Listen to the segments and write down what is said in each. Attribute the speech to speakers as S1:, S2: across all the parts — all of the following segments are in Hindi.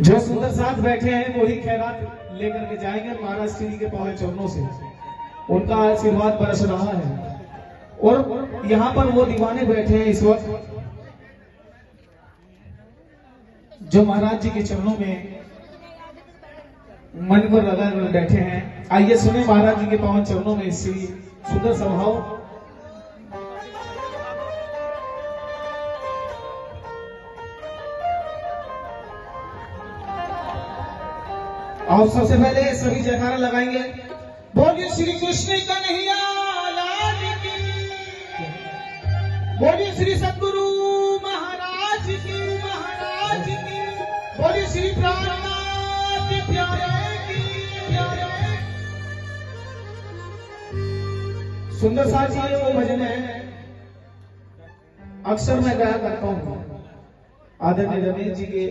S1: जो सुंदर साथ बैठे हैं वही खैरात लेकर के जाएंगे महाराज श्री के पावन चरणों से। उनका आशीर्वाद बरस रहा है और यहाँ पर वो दीवाने बैठे हैं इस वक्त जो महाराज जी के चरणों में मन को लगा बैठे हैं। आइए सुने महाराज जी के पावन चरणों में इसी सुंदर स्वभाव। और सबसे पहले सभी जयकारा लगाएंगे। बोलिए श्री कृष्ण कन्हैया लाल की, बोलिए श्री सद्गुरु महाराज की, बोलिए श्री प्राणनाथ प्यारे की, सुंदर सा जी वो भजन है अक्सर मैं गाया करता हूँ। आदरणीय रमेश जी के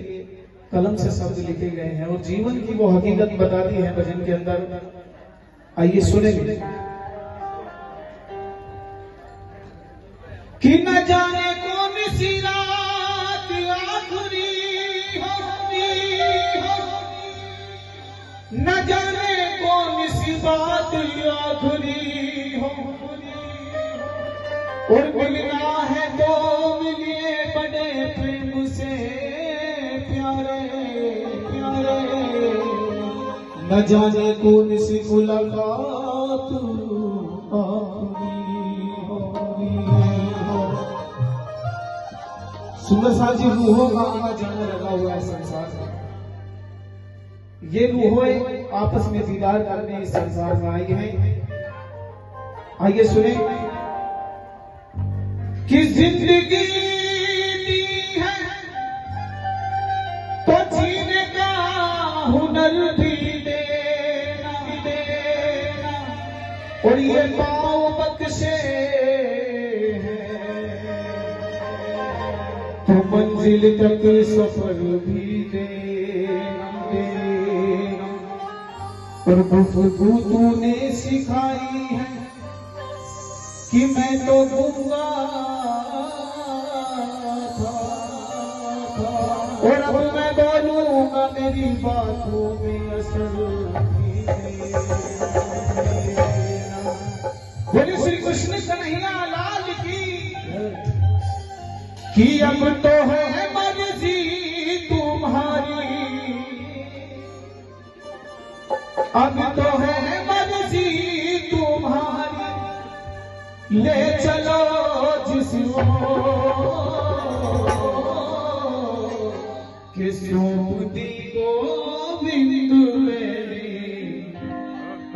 S1: कलम से शब्द लिखे गए हैं और जीवन की वो हकीकत बताती है भजन के अंदर। आइए सुनेंगे कि न जाने कौन सी रात आखिरी होती, न जाने कौन सी बात आखिरी हो, और मिलना है तो मिलिए बड़े प्रेम से प्यारे प्यारे, न जाने कौन सी मुलाकात सुंदर सा जी रूहों का आना जाना लगा हुआ है संसार में। ये रूहें आपस में दीदार करने इस संसार में आई हैं। आइए सुने कि जिंदगी दी है तो जीने का हुनर भी देना, और ये पाँव बख्शे तो मंजिल तक सफर भी देना, और गुफ्तगू तूने सिखाई है कि मैं तो दूंगा और अब मैं बोलूंगा मेरी बातों में असर। बोले श्री कृष्ण कन्हैया लाल की, कि अब तो है मर्जी तुम्हारी, अब तो है मर्जी तुम्हारी, ले चलो जिस कि सौंपती गोविंद मेरी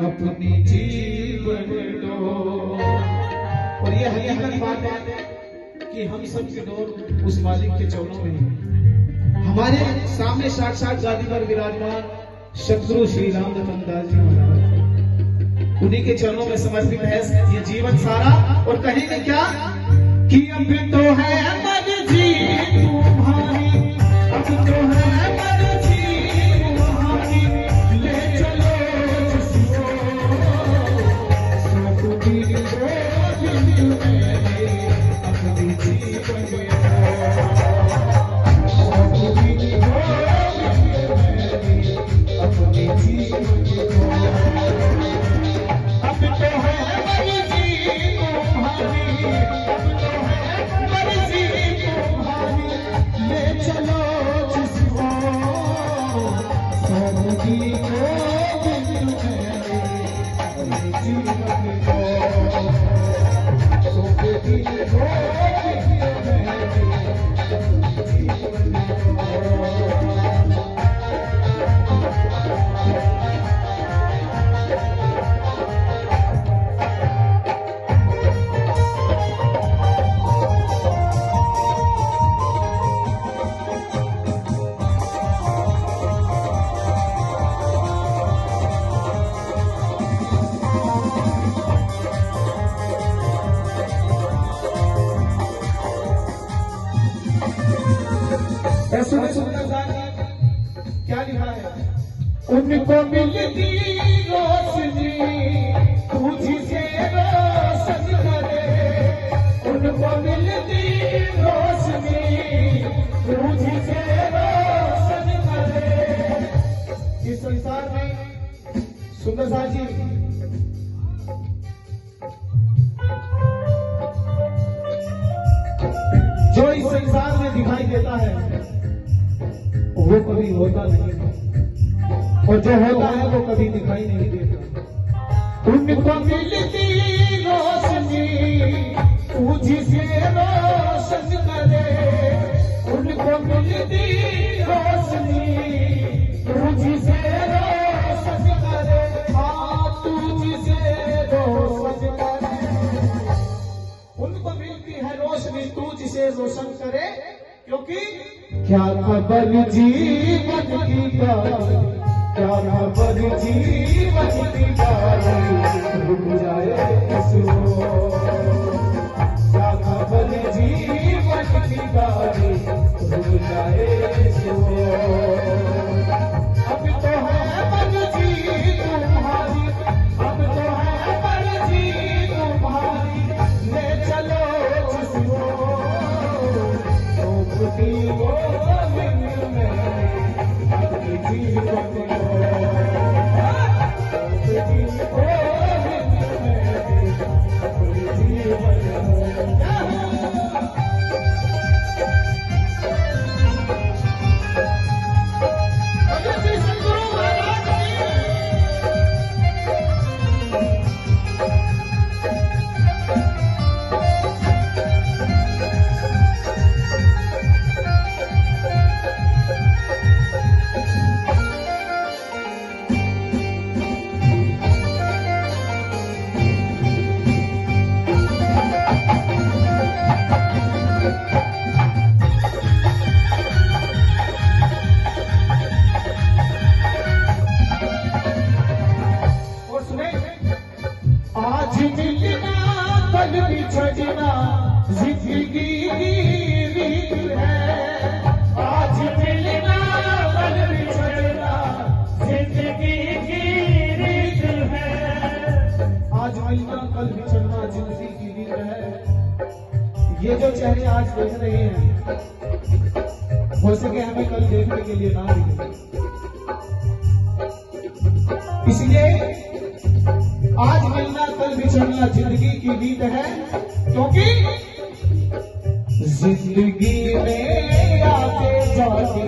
S1: अपनी जीवन डोर। और ये हकीकत बात है कि हम सब की डोर उस मालिक के चरणों में है। हमारे सामने साक्षात गादी पर विराजमान सद्गुरु श्री रामदत्त दास जी महाराज, उन्हीं के चरणों में समर्पित है ये जीवन सारा। और कहेंगे क्या कि अब तो है मर्जी तुम्हारी, अब तो है मर्जी तुम्हारी, ले चलो जिसको सौंपती गोविंद मेरे अपनी जीवन सौंपती गोविंद मेरे अपनी जीवन। अब तो है मर्जी तुम्हारी, अब तो है मर्जी तुम्हारी, ले चलो जिसको सौंपती गोविंद मेरे अपनी जीवन को, सौंपती गोविंद मेरे अपनी जीवन को। क्या लिखा है? उनको मिलती रोशनी तुझसे रोशन करे, उनको मिलती रोशनी प्रसाद जी, जो इस संसार में दिखाई देता है वो कभी होता नहीं और जो होता है वो कभी दिखाई नहीं देता। उनको मिलती रोशनी तुझसे रोशन करे, उनको मिलती रोशनी तुझसे रोशन करे, हाँ तुझसे रोशन करे। उनको मिलती है रोशनी तुझसे रोशन करे, क्योंकि क्या खबर जीवन की बारी, क्या खबर जीवन की बारी, रुक जाए किसको, क्या खबर जीवन की बारी, रुक जाए किसको। अब तो है मर्जी तुम्हारी, अब तो है मर्जी तुम्हारी, ले चलो जिसको, गोविंद में अपनी जीवन को, गोविंद में अपनी जीवन बिछड़ना जिंदगी की रीत है, आज मिलना कल बिछड़ना जिंदगी की रीत है, आज मिलना कल बिछड़ना जिंदगी की रीत है। ये जो चेहरे आज देख रहे हैं हो सके हमें कल देखने के लिए ना मिले, इसलिए आज मिलना कल बिछड़ना जिंदगी की रीत है, क्योंकि जिंदगी में आते जाते,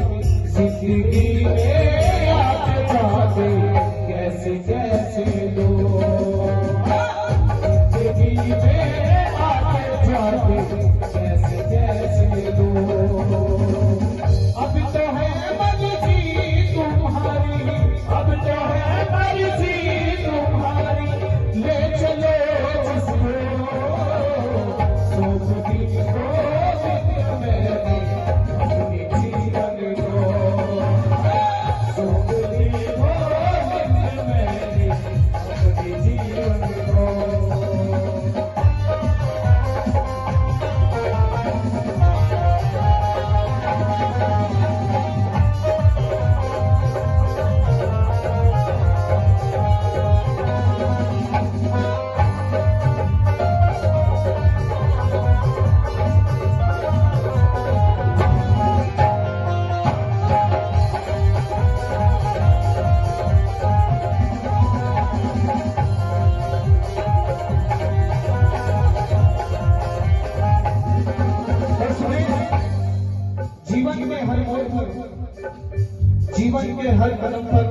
S1: जिंदगी में आते जाते कैसे कैसे लोग, जिंदगी में आते जाते कैसे कैसे लोग। अब तो है मर्जी तुम्हारी, अब तो है मर्जी तुम्हारी, ले चलो जिसको, गोविंद में अपनी जीवन को, गोविंद में अपनी जीवन को। जीवन के हर मोड़ पर, जीवन के हर कदम पर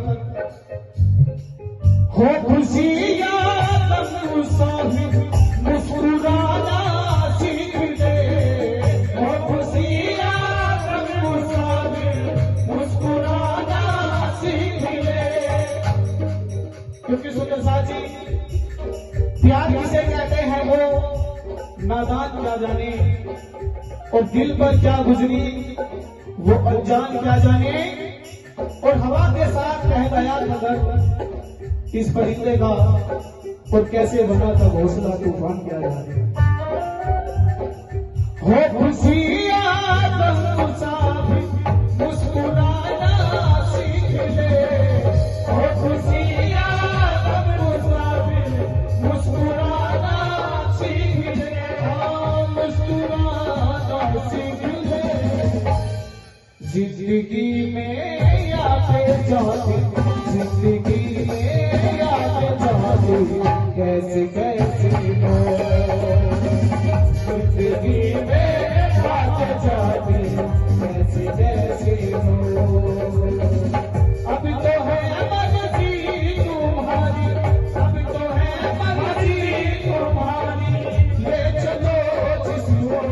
S1: हो खुशियां तब साहिब मुस्कुराना सीख ले, हो खुशियां तब साहिब मुस्कुराना सीख ले। क्योंकि सुंदर साथ जी, प्यार किसे कहते हैं वो नादान क्या जाने, और दिल पर क्या गुजरी वो अनजान क्या जाने, और हवा के साथ बहलाया मगर इस परिंदे का, और कैसे बना था घोंसला तूफान क्या जाने। हो खुशियां तुम मुसाफिर मुस्कुराना सीख ले, हो खुशियां तुम मुसाफिर मुस्कुराना सीख ले, मुस्कुराना सीख ले। जिंदगी में आते जाते, जिंदगी में आते शादी कैसे कैसे हो, जिंदगी में बात जाती कैसे कैसे हो। अब तो है मर्जी तुम्हारी, अब तो है मर्जी तुम्हारी, ले चलो जिस ओर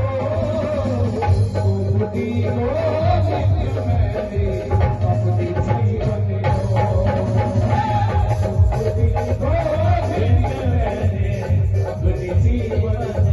S1: तुमकी हो मैंने अपनी जीवन हो, तुमकी हो मैंने अपनी जीवन हो।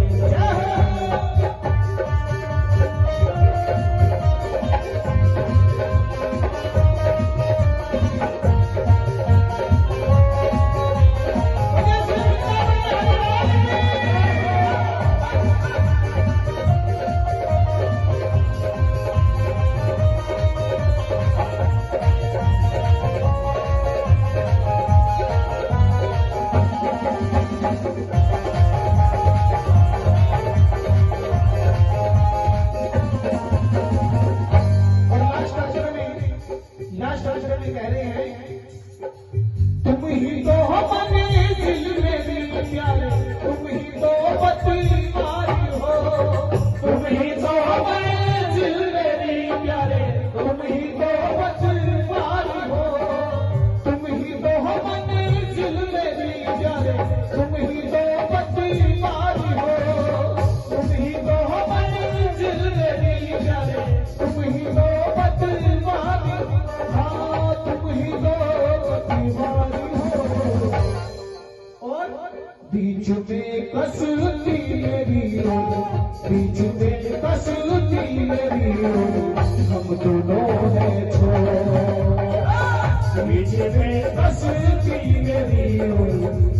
S1: कह रहे हैं तुम ही तो बने दिल मेरे प्यारे, तुम ही तो बदमारी हो, तुम ही तो बने दिल मेरे प्यारे, तुम ही तो बदमारी हो, तुम ही तो बने दिल मेरे प्यारे, तुम ही तो बदमारी हो, तुम ही तो बने दिल मेरे प्यारे, तुम ही तो बदमारी, हाँ तुम ही तो बदमारी हो। और बीच में कसती मेरी हो, बीच में कसती मेरी हो, हम दोनों हैं छोड़, बीच में कसती मेरी हो,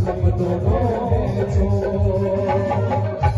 S1: हम दोनों हैं छोड़।